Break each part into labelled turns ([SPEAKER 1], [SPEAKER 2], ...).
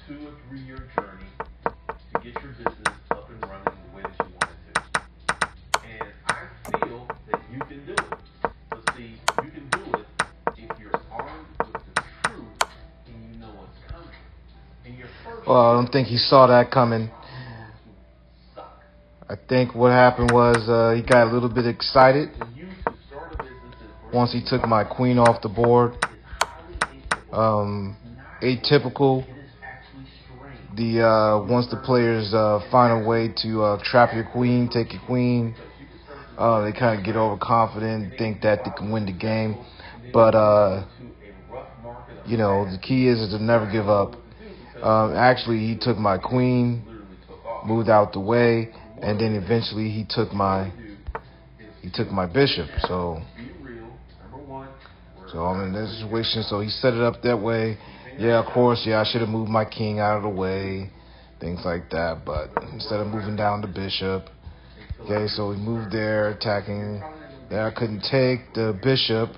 [SPEAKER 1] 2 or 3 year journey to get your business up and running the way that you want it to. And I feel that you can do it. But see, you can do it if you're armed with the truth and you know what's coming. And your first
[SPEAKER 2] Well, I don't think he saw that coming. I think what happened was he got a little bit excited once he took my queen off the board. Atypical. Once the players find a way to trap your queen, take your queen, they kind of get overconfident, think that they can win the game. But the key is to never give up. Actually, he took my queen, moved out the way, and then eventually he took my bishop. So I'm in this situation. So he set it up that way. Yeah, of course. Yeah, I should have moved my king out of the way, things like that. But instead of moving down the bishop, okay. So we moved there, attacking. There, I couldn't take the bishop.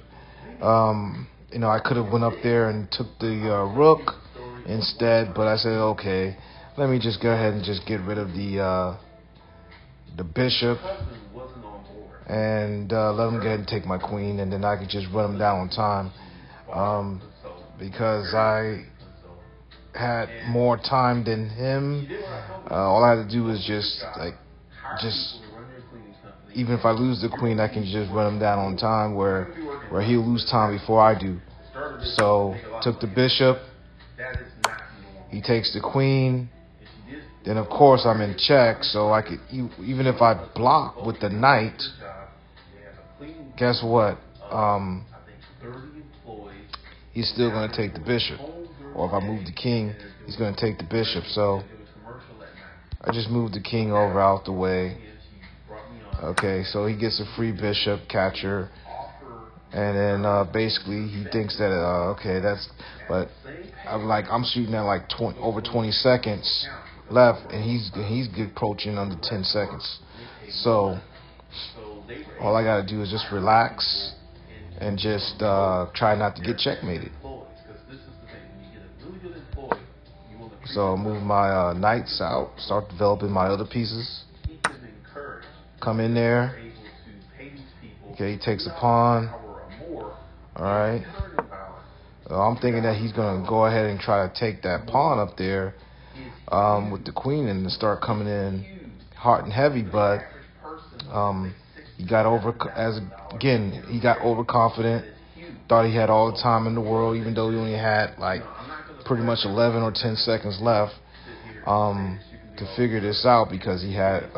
[SPEAKER 2] I could have went up there and took the rook instead, but I said, okay, let me just go ahead and just get rid of the bishop and let him go ahead and take my queen, and then I could just run him down on time. Because I had more time than him, all I had to do was just even if I lose the queen, I can just run him down on time where he'll lose time before I do. So took the bishop, he takes the queen, then of course I'm in check, so I could, even if I block with the knight, guess what? He's still going to take the bishop. Or if I move the king, he's going to take the bishop. So I just moved the king over out the way. Okay, so he gets a free bishop catcher. And then basically he thinks that, but I'm shooting at like over 20 seconds left, and he's approaching under 10 seconds. So all I got to do is just relax and just try not to get checkmated. So move my knights out, start developing my other pieces. Come in there. Okay, he takes a pawn. All right. I'm thinking that he's going to go ahead and try to take that pawn up there with the queen and start coming in hot and heavy, but he got overconfident, thought he had all the time in the world, even though he only had like pretty much 11 or 10 seconds left to figure this out, because he had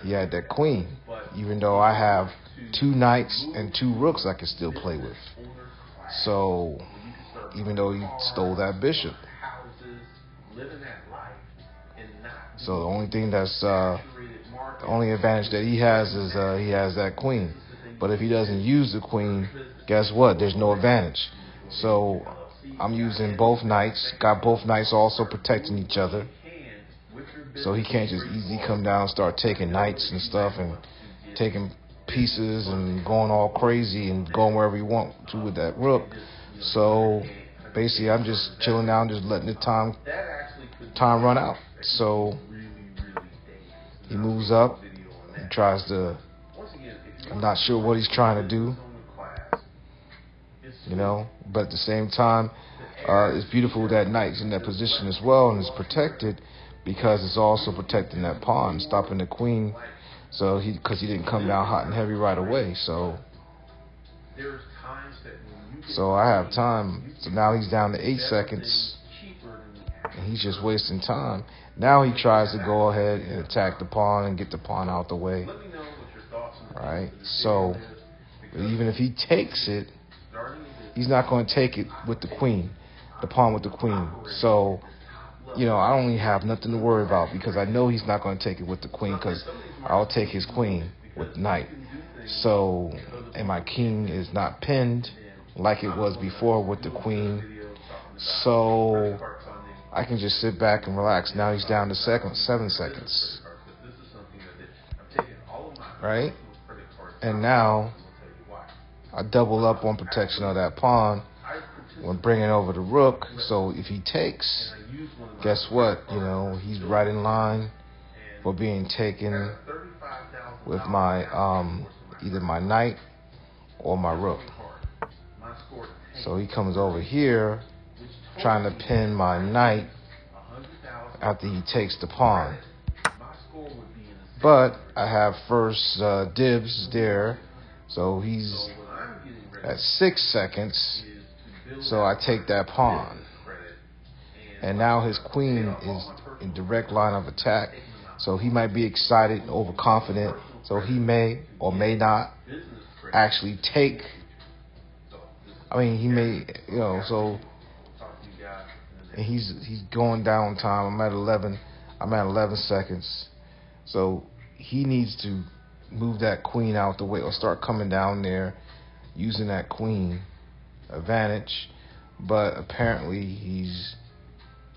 [SPEAKER 2] that queen, even though I have 2 knights and 2 rooks I can still play with. So even though he stole that bishop. So the only thing the only advantage that he has is he has that queen. But if he doesn't use the queen, guess what? There's no advantage. So I'm using both knights. Got both knights also protecting each other. So he can't just easily come down and start taking knights and stuff and taking pieces and going all crazy and going wherever he wants to with that rook. So basically I'm just chilling down, just letting the time run out. So he moves up. He tries to, I'm not sure what he's trying to do, but at the same time, it's beautiful that knight's in that position as well and is protected, because it's also protecting that pawn, stopping the queen, because he didn't come down hot and heavy right away. So I have time. So now he's down to 8 seconds, and he's just wasting time. Now he tries to go ahead and attack the pawn and get the pawn out the way. All right. So even if he takes it, he's not going to take it with the queen, the pawn with the queen. So, I don't really have nothing to worry about, because I know he's not going to take it with the queen, because I'll take his queen with knight. So, and my king is not pinned like it was before with the queen. So I can just sit back and relax. Now he's down to 7 seconds. Right? And now I double up on protection of that pawn. when bringing over the rook. So if he takes, guess what? He's right in line for being taken with my either my knight or my rook. So he comes over here trying to pin my knight after he takes the pawn. But I have first dibs there, so he's at 6 seconds, so I take that pawn. And now his queen is in direct line of attack, so he might be excited and overconfident, so he may or may not actually take. He may, so, and he's going down time. I'm at 11 seconds. So he needs to move that queen out the way or start coming down there using that queen advantage. But apparently he's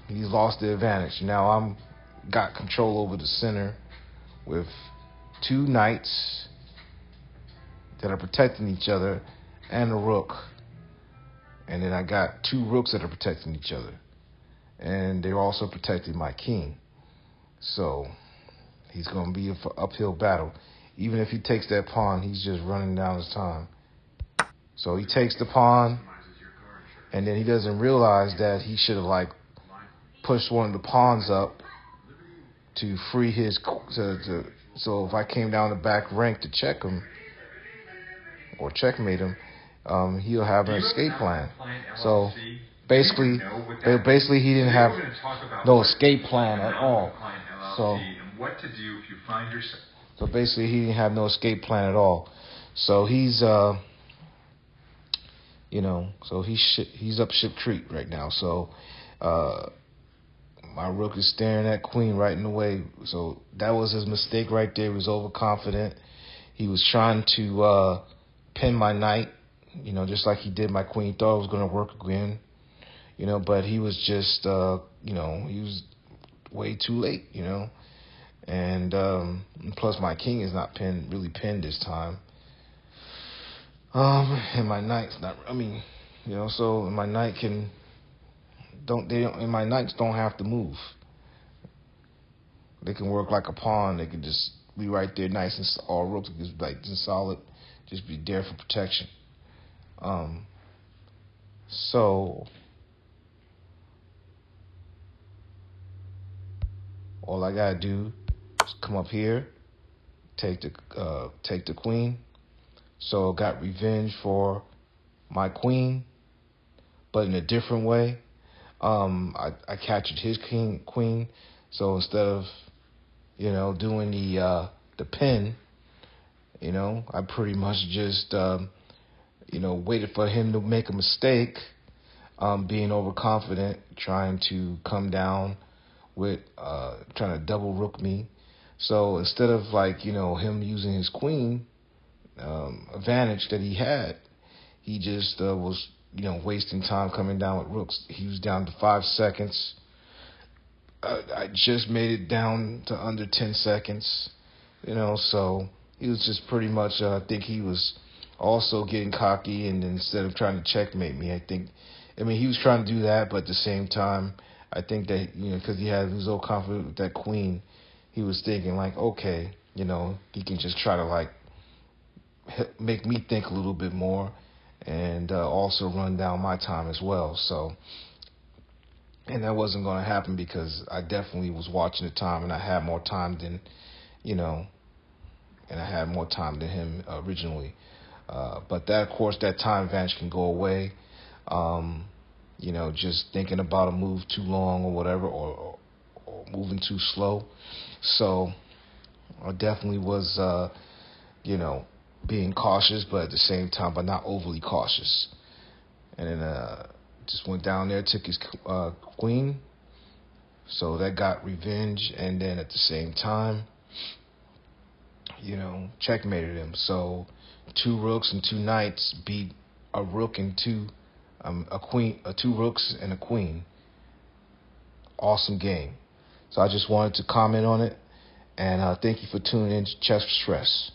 [SPEAKER 2] lost the advantage. Now I'm got control over the center with two knights that are protecting each other and a rook. And then I got two rooks that are protecting each other. And they're also protecting my king. So he's going to be an uphill battle. Even if he takes that pawn, he's just running down his time. So he takes the pawn, and then he doesn't realize that he should have pushed one of the pawns up to free his. So if I came down the back rank to check him or checkmate him, he'll have an escape plan. So basically he didn't have no escape plan at all. So
[SPEAKER 3] what to do if you find yourself.
[SPEAKER 2] So basically he didn't have no escape plan at all. So he's so he's up ship creek right now. So my rook is staring at queen right in the way. So that was his mistake right there. He was overconfident. He was trying to pin my knight, just like he did my queen. Thought it was going to work again, but he was just, he was way too late, And plus my king is not really pinned this time. And my knight's not. So my knight and my knights don't have to move. They can work like a pawn. They can just be right there, nice and all rooks just just solid, just be there for protection. So all I gotta do is come up here, take the queen. So got revenge for my queen, but in a different way. I captured his queen. So instead of doing the pin, I pretty much just waited for him to make a mistake, being overconfident, trying to come down with trying to double rook me. So instead of him using his queen advantage that he had, he just was wasting time coming down with rooks. He was down to 5 seconds. I just made it down to under 10 seconds. So he was just pretty much. I think he was also getting cocky, and instead of trying to checkmate me, he was trying to do that, but at the same time, I think that, because he was so confident with that queen, he was thinking okay, he can just try to make me think a little bit more and also run down my time as well. So, and that wasn't going to happen because I definitely was watching the time and I had more time than, and I had more time than him originally. But that, of course, that time advantage can go away. Just thinking about a move too long or whatever, or moving too slow. So I definitely was, being cautious, but at the same time, but not overly cautious. And then just went down there, took his queen. So that got revenge, and then at the same time, checkmated him. So 2 rooks and 2 knights beat a rook and two rooks and a queen. Awesome game. So I just wanted to comment on it, and thank you for tuning in to Chess for Stress.